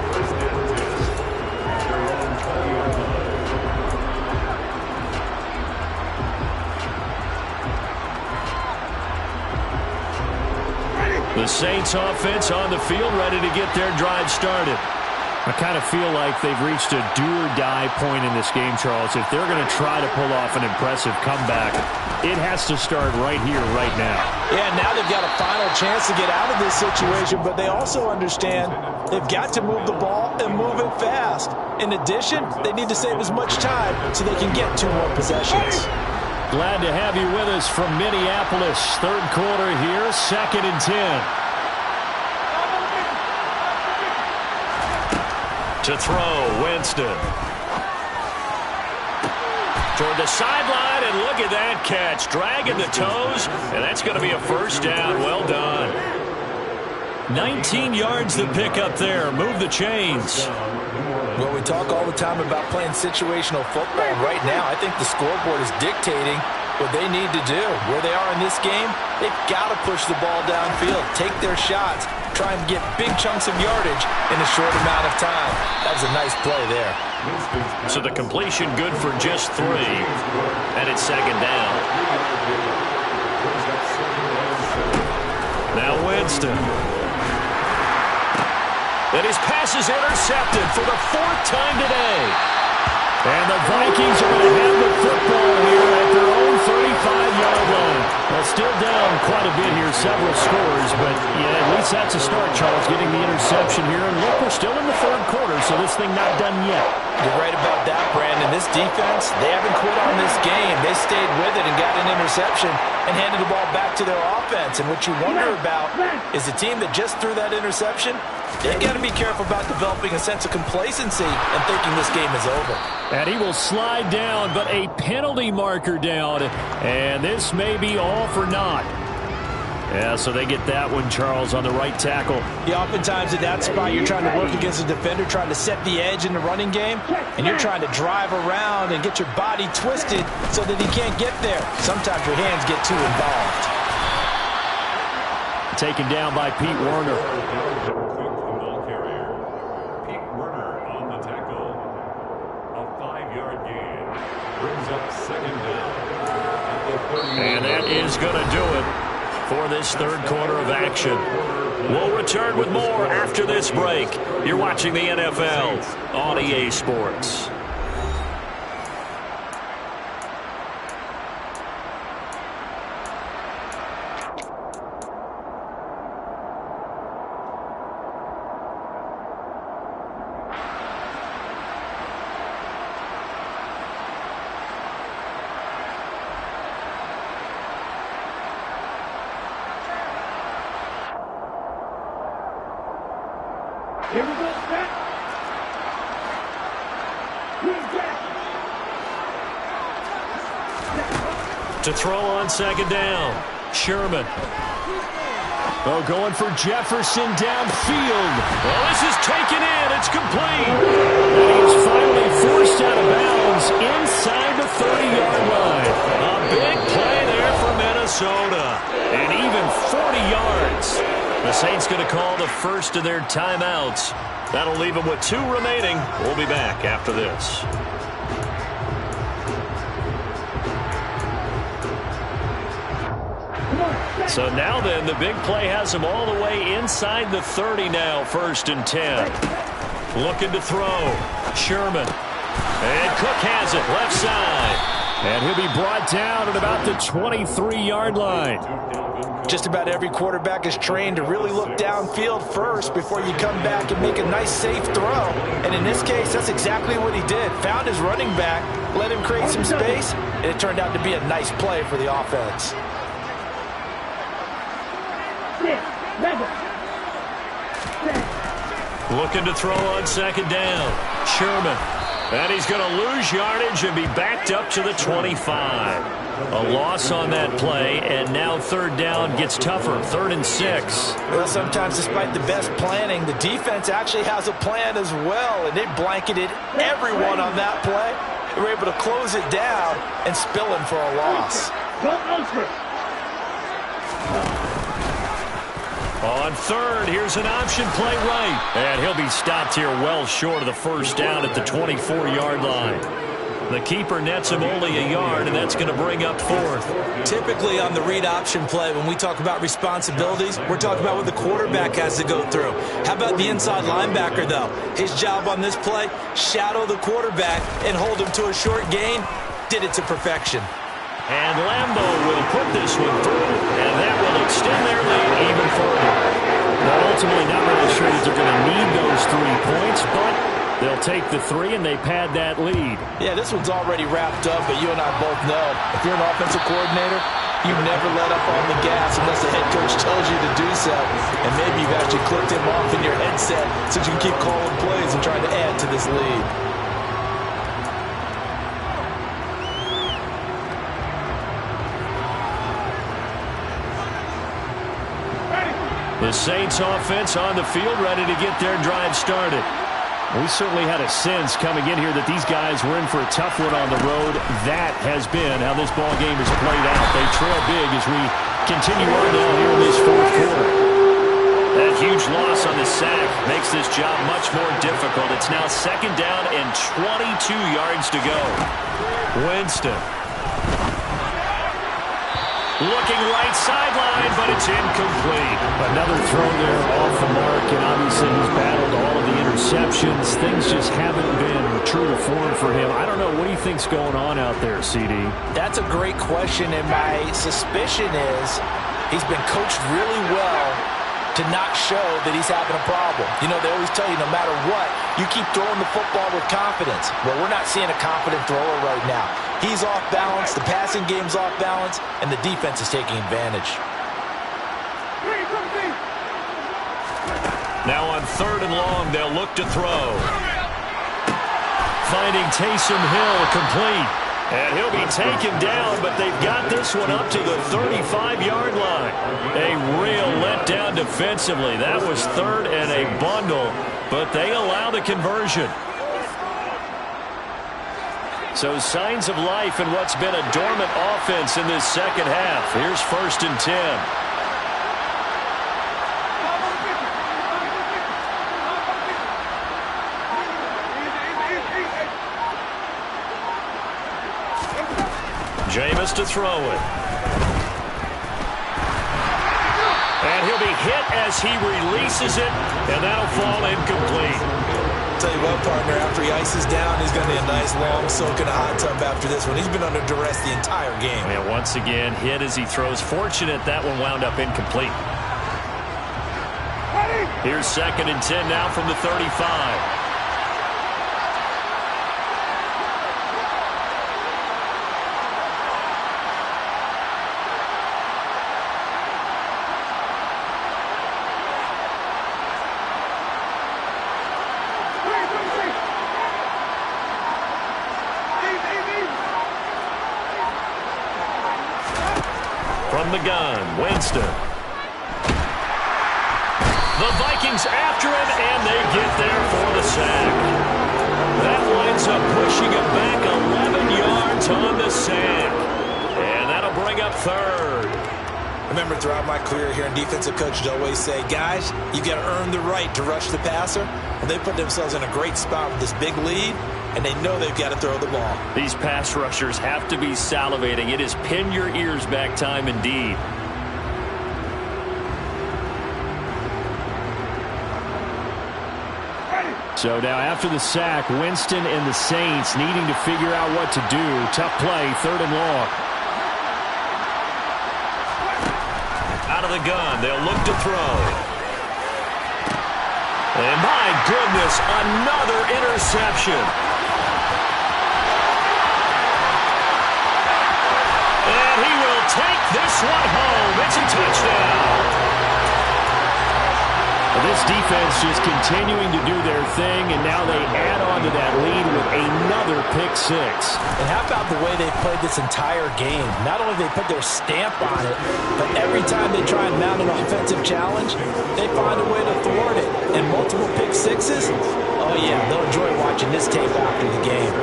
The Saints offense on the field, ready to get their drive started. I kind of feel like they've reached a do-or-die point in this game, Charles. If they're going to try to pull off an impressive comeback, it has to start right here, right now. Yeah, now they've got a final chance to get out of this situation, but they also understand they've got to move the ball and move it fast. In addition, they need to save as much time so they can get 2 more possessions. Glad to have you with us from Minneapolis. Third quarter here, 2nd and 10. To throw, Winston. Toward the sideline, and look at that catch. Dragging the toes, and that's going to be a first down. Well done. 19 yards to pick up there. Move the chains. Well, we talk all the time about playing situational football. Right now, I think the scoreboard is dictating what they need to do. Where they are in this game, they've got to push the ball downfield, take their shots, try and get big chunks of yardage in a short amount of time. That was a nice play there. So the completion good for just 3, and it's 2nd down. Now Winston. And his pass is intercepted for the 4th time today. And the Vikings are going to have the football here at their own 35-yard line. Well, still down quite a bit here, several scores, but yeah, at least that's a start, Charles, getting the interception here. And look, we're still in the third quarter, so this thing not done yet. You're right about that, Brandon. This defense, they haven't quit on this game. They stayed with it and got an interception and handed the ball back to their offense. And what you wonder about is the team that just threw that interception, they got to be careful about developing a sense of complacency and thinking this game is over. And he will slide down, but a penalty marker down. And this may be all for naught. Yeah, so they get that one, Charles, on the right tackle. Yeah, oftentimes at that spot, you're trying to work against a defender, trying to set the edge in the running game, and you're trying to drive around and get your body twisted so that he can't get there. Sometimes your hands get too involved. Taken down by Pete Werner. Ball carrier. Pete Werner on the tackle. A 5-yard gain brings up 2nd down. And that is going to do it for this third quarter of action. We'll return with more after this break. You're watching the NFL on EA Sports. Here we go, set. To throw on 2nd down, Sherman. Oh, going for Jefferson downfield. Well, this is taken in. It's complete. And he is finally forced out of bounds inside the 30-yard line. A big play there for Minnesota. And even 40 yards. The Saints going to call the first of their timeouts. That'll leave them with 2 remaining. We'll be back after this. Come on, So now then, the big play has him all the way inside the 30 now, 1st and 10. Looking to throw. Sherman. And Cook has it, left side. And he'll be brought down at about the 23-yard line. Just about every quarterback is trained to really look downfield first before you come back and make a nice, safe throw. And in this case, that's exactly what he did. Found his running back, let him create some space, and it turned out to be a nice play for the offense. Looking to throw on 2nd down. Sherman. And he's going to lose yardage and be backed up to the 25. A loss on that play, and now 3rd down gets tougher. 3rd and 6. Well, sometimes despite the best planning, the defense actually has a plan as well, and they blanketed everyone on that play. They were able to close it down and spill him for a loss. On 3rd, here's an option play right. And he'll be stopped here well short of the 1st down at the 24-yard line. The keeper nets him only a yard, and that's going to bring up 4th. Typically on the read option play, when we talk about responsibilities, we're talking about what the quarterback has to go through. How about the inside linebacker, though? His job on this play, shadow the quarterback and hold him to a short gain. Did it to perfection. And Lambeau will put this one through, and that will extend their lead even further. Now, ultimately, not really sure that they're going to need those 3 points, but they'll take the 3, and they pad that lead. Yeah, this one's already wrapped up, but you and I both know if you're an offensive coordinator, you never let up on the gas unless the head coach tells you to do so. And maybe you've actually clicked him off in your headset so you can keep calling plays and trying to add to this lead. The Saints offense on the field, ready to get their drive started. We certainly had a sense coming in here that these guys were in for a tough one on the road. That has been how this ball game has played out. They trail big as we continue on now here in this 4th quarter. That huge loss on the sack makes this job much more difficult. It's now 2nd down and 22 yards to go. Winston. Looking right sideline, but it's incomplete. Another throw there off the mark, and obviously he's battled all of the interceptions. Things just haven't been true to form for him. I don't know. What do you think's going on out there, CD? That's a great question, and my suspicion is he's been coached really well to not show that he's having a problem. You know, they always tell you no matter what, you keep throwing the football with confidence. Well, we're not seeing a confident thrower right now. He's off balance, the passing game's off balance, and the defense is taking advantage. Now on 3rd and long, they'll look to throw. Finding Taysom Hill complete. And he'll be taken down, but they've got this one up to the 35-yard line. A real letdown defensively. That was 3rd and a bundle, but they allow the conversion. So signs of life in what's been a dormant offense in this 2nd half. Here's 1st and 10. Jameis to throw it. And he'll be hit as he releases it, and that'll fall incomplete. Tell you what, partner, after he ices down, he's going to be a nice long soak in a hot tub after this one. He's been under duress the entire game. And once again, hit as he throws. Fortunate that one wound up incomplete. Here's 2nd and 10 now from the 35. From the gun, Winston. The Vikings after him, and they get there for the sack. That winds up pushing him back 11 yards on the sack. And that'll bring up 3rd. Remember, throughout my career here in defensive coaches always say, guys, you got to earn the right to rush the passer. And they put themselves in a great spot with this big lead, and they know they've got to throw the ball. These pass rushers have to be salivating. It is pin your ears back time indeed. So now after the sack, Winston and the Saints needing to figure out what to do. Tough play, 3rd and long. Out of the gun, they'll look to throw. And my goodness, another interception. And he will take this one home. It's a touchdown. This defense just continuing to do their thing, and now they add on to that lead with another pick six. And how about the way they played this entire game? Not only they put their stamp on it, but every time they try and mount an offensive challenge, they find a way to thwart it. And multiple pick sixes, oh yeah, they'll enjoy watching this tape after the game.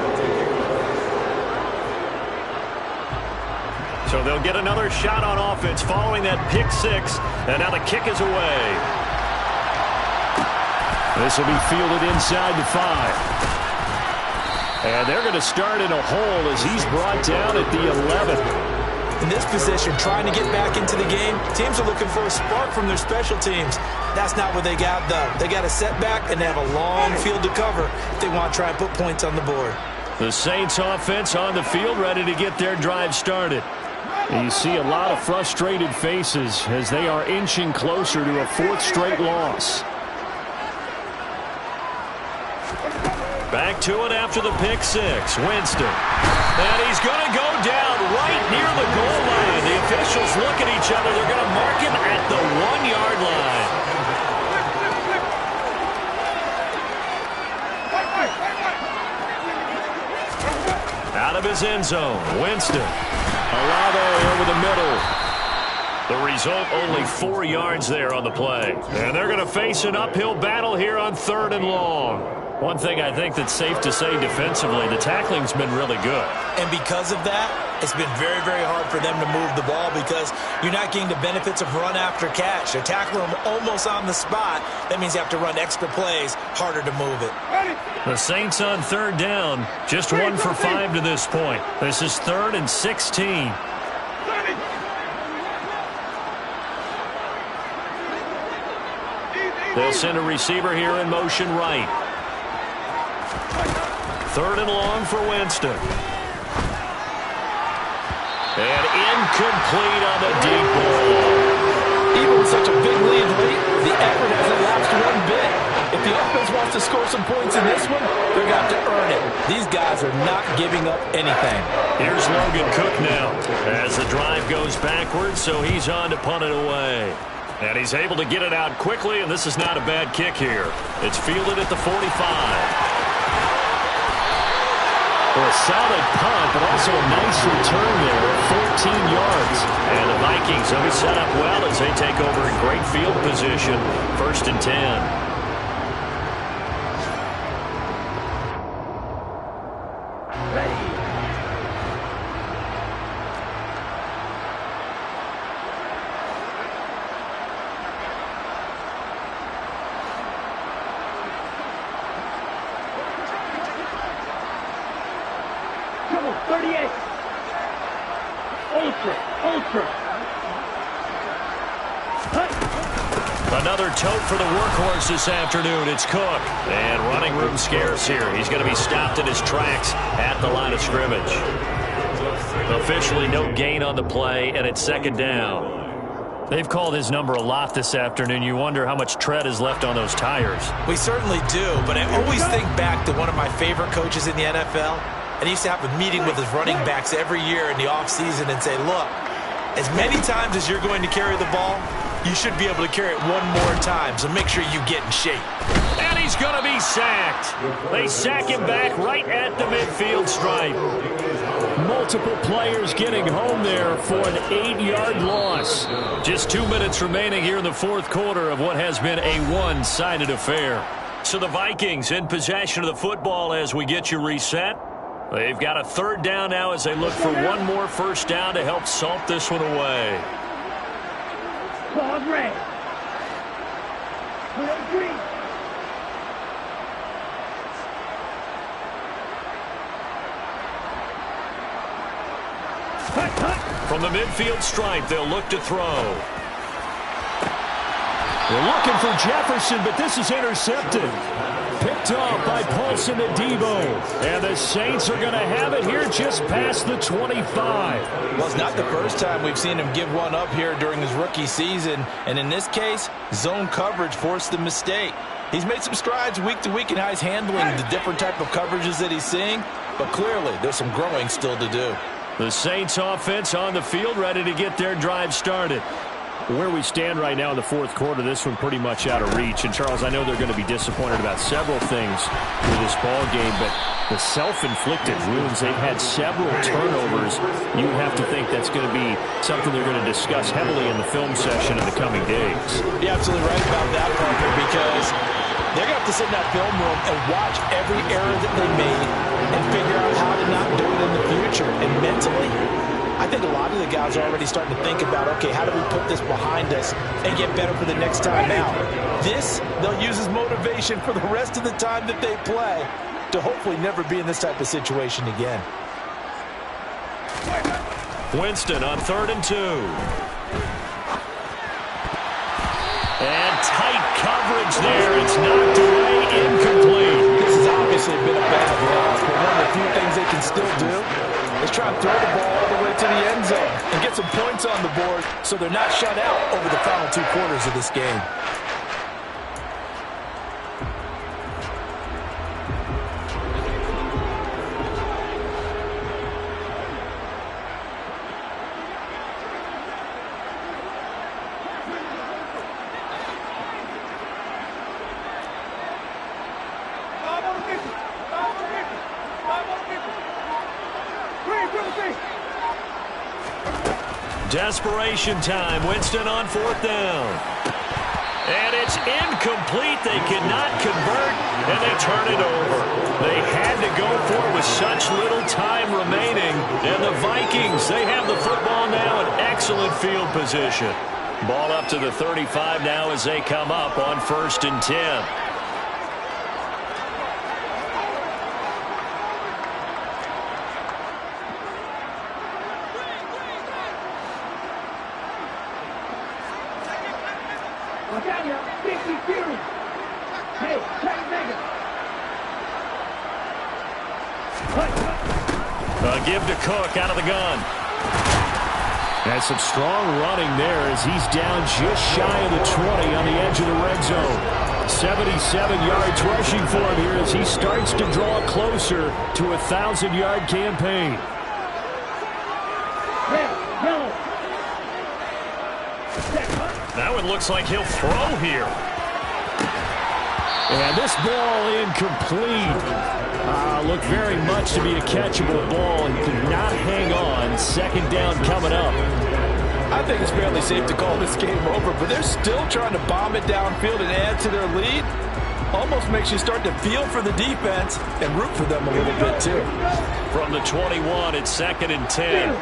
So they'll get another shot on offense following that pick six, and now the kick is away. This will be fielded inside the 5. And they're going to start in a hole as he's brought down at the 11. In this position, trying to get back into the game, teams are looking for a spark from their special teams. That's not what they got, though. They got a setback, and they have a long field to cover if they want to try and put points on the board. The Saints offense on the field, ready to get their drive started. And you see a lot of frustrated faces as they are inching closer to a 4th straight loss. Back to it after the pick six. Winston. And he's going to go down right near the goal line. The officials look at each other. They're going to mark him at the 1-yard line. Out of his end zone. Winston. Olave over the middle. The result, only 4 yards there on the play. And they're going to face an uphill battle here on 3rd and long. One thing I think that's safe to say defensively, the tackling's been really good. And because of that, it's been very, very hard for them to move the ball because you're not getting the benefits of run after catch. They're tackling them almost on the spot. That means you have to run extra plays, harder to move it. The Saints on 3rd down, just 1 for 5 to this point. This is 3rd and 16. They'll send a receiver here in motion right. 3rd and long for Winston. And incomplete on the deep ball. Even with such a big lead late, the effort hasn't lapsed one bit. If the offense wants to score some points in this one, they're going to have to earn it. These guys are not giving up anything. Here's Logan Cook now as the drive goes backwards, so he's on to punt it away. And he's able to get it out quickly, and this is not a bad kick here. It's fielded at the 45. For a solid punt, but also a nice return there at 14 yards. And the Vikings will be set up well as they take over in great field position. 1st and 10. Another tote for the workhorse this afternoon. It's Cook. And running room scarce here. He's going to be stopped in his tracks at the line of scrimmage. Officially no gain on the play, and it's 2nd down. They've called his number a lot this afternoon. You wonder how much tread is left on those tires. We certainly do, but I always think back to one of my favorite coaches in the NFL. And he used to have a meeting with his running backs every year in the offseason and say, look, as many times as you're going to carry the ball, you should be able to carry it one more time, so make sure you get in shape. And he's going to be sacked. They sack him back right at the midfield stripe. Multiple players getting home there for an 8-yard loss. Just 2 minutes remaining here in the 4th quarter of what has been a one-sided affair. So the Vikings in possession of the football as we get you reset. They've got a 3rd down now as they look for one more 1st down to help salt this one away. Claws red. Green. From the midfield stripe, they'll look to throw. They're looking for Jefferson, but this is intercepted. picked off by Paulson Adebo. And the Saints are going to have it here just past the 25. Well, it's not the first time we've seen him give one up here during his rookie season. And in this case, zone coverage forced the mistake. He's made some strides week to week in how he's handling the different type of coverages that he's seeing. But clearly, there's some growing still to do. The Saints offense on the field, ready to get their drive started. Where we stand right now in the fourth quarter, this one pretty much out of reach. And, Charles, I know they're going to be disappointed about several things with this ball game, but the self-inflicted wounds, they've had several turnovers. You have to think that's going to be something they're going to discuss heavily in the film session in the coming days. You're absolutely right about that, Parker, because they're going to have to sit in that film room and watch every error that they made and figure out how to not do it in the future. And mentally, I think a lot of the guys are already starting to think about, okay, how do we put this behind us and get better for the next time out? This, they'll use as motivation for the rest of the time that they play to hopefully never be in this type of situation again. Winston on 3rd and 2. And tight coverage there. It's knocked away, incomplete. This has obviously been a bad loss, but one of the few things they can still do is try to throw the ball all the way to the end zone and get some points on the board so they're not shut out over the final 2 quarters of this game. Desperation time. Winston on 4th down. And it's incomplete. They cannot convert, and they turn it over. They had to go for it with such little time remaining. And the Vikings, they have the football now in excellent field position. Ball up to the 35 now as they come up on 1st and 10. Give to Cook out of the gun. And some strong running there as he's down just shy of the 20 on the edge of the red zone. 77 yards rushing for him here as he starts to draw closer to a 1,000-yard campaign. That one looks like he'll throw here. And this ball incomplete. Looked very much to be a catchable ball and could not hang on. 2nd down coming up. I think it's fairly safe to call this game over, but they're still trying to bomb it downfield and add to their lead. Almost makes you start to feel for the defense and root for them a little bit too. From the 21, it's 2nd and 10.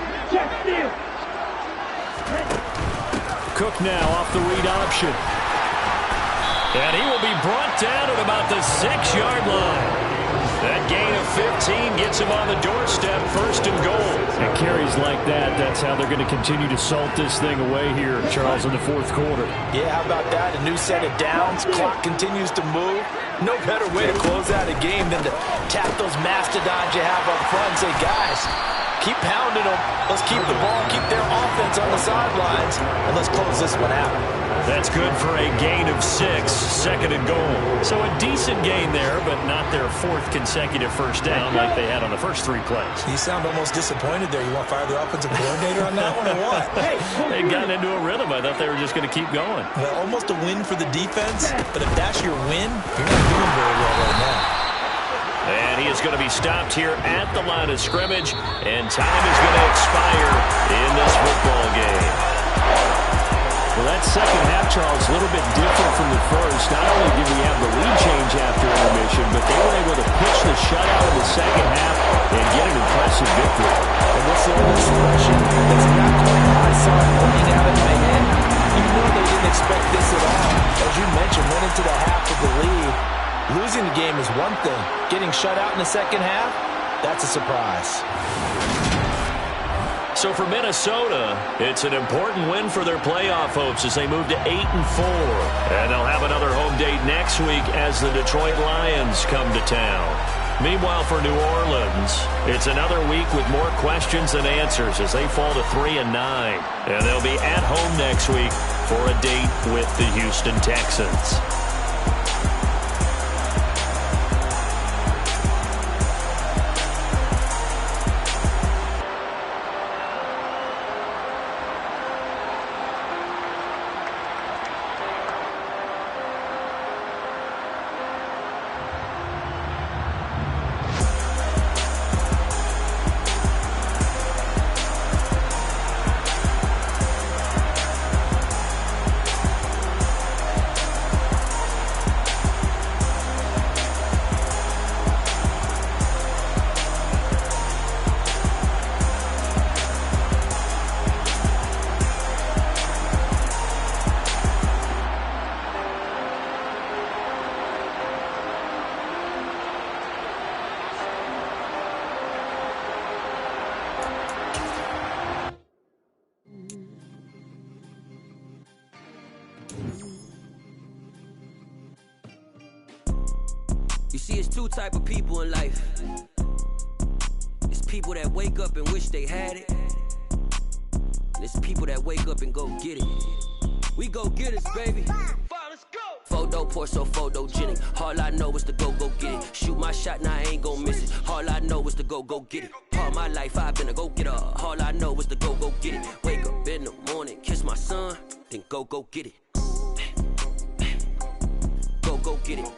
Cook now off the read option. And he will be brought down at about the 6-yard line. That gain of 15 gets him on the doorstep, 1st and goal. And carries like that, that's how they're going to continue to salt this thing away here, Charles, in the 4th quarter. Yeah, how about that? A new set of downs. Clock continues to move. No better way to close out a game than to tap those mastodons you have up front and say, guys, keep pounding them. Let's keep the ball, keep their offense on the sidelines, and let's close this one out. That's good for a gain of 6, 2nd and goal. So a decent gain there, but not their 4th consecutive 1st down like they had on the first 3 plays. You sound almost disappointed there. You want to fire the offensive coordinator on that one or what? They'd gotten into a rhythm. I thought they were just going to keep going. Well, almost a win for the defense, but if that's your win, you're not doing very well right now. And he is going to be stopped here at the line of scrimmage, and time is going to expire in this football game. Well, that second half, Charles, a little bit different from the first. Not only did we have the lead change after intermission, but they were able to pitch the shutout in the second half and get an impressive victory. And this is an expression that's not quite how I saw it looking at it in my head. You know they didn't expect this at all. As you mentioned, went into the half with the lead. Losing the game is one thing. Getting shut out in the second half, that's a surprise. So for Minnesota, it's an important win for their playoff hopes as they move to 8-4. And they'll have another home date next week as the Detroit Lions come to town. Meanwhile, for New Orleans, it's another week with more questions than answers as they fall to 3-9. And they'll be at home next week for a date with the Houston Texans. You see, it's two type of people in life. It's people that wake up and wish they had it. And it's people that wake up and go get it. We go get it, baby. Let's go. Photo pour so photogenic. All I know is to go get it. Shoot my shot, now I ain't gon' miss it. All I know is to go get it. All my life I've been a go-getter. All I know is to go get it. Wake up in the morning, kiss my son, then go get it. Go get it.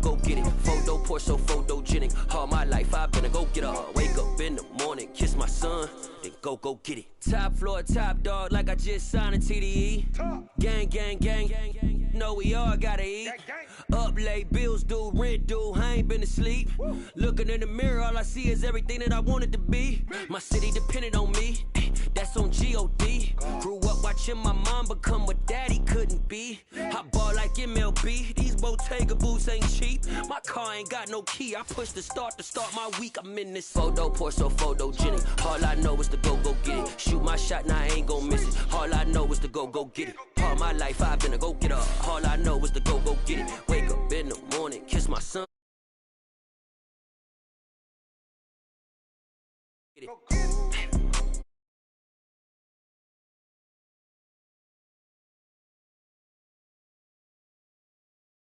Go get it. Photo pour so photogenic. All my life I've been a go-getter. Wake up in the morning, kiss my son, then go get it. Top floor, top dog, like I just signed a TDE. Gang, gang, gang, gang, gang. Know we all gotta eat. Up late, bills due, rent due, I ain't been asleep. Looking in the mirror, all I see is everything that I wanted to be. My city depended on me, that's on G.O.D. Grew up watching my mom become what daddy couldn't be. I ball like MLB, these Bottega boots ain't cheap. My car ain't got no key, I push the start to start my week. I'm in this photo pour so photogenic. All I know is to go get it. Shoot my shot, now I ain't gon' miss it. All I know is to go get it. All my life I've been a go-getter. All I know is to go get it. Wake up in the morning, kiss my son. Get it.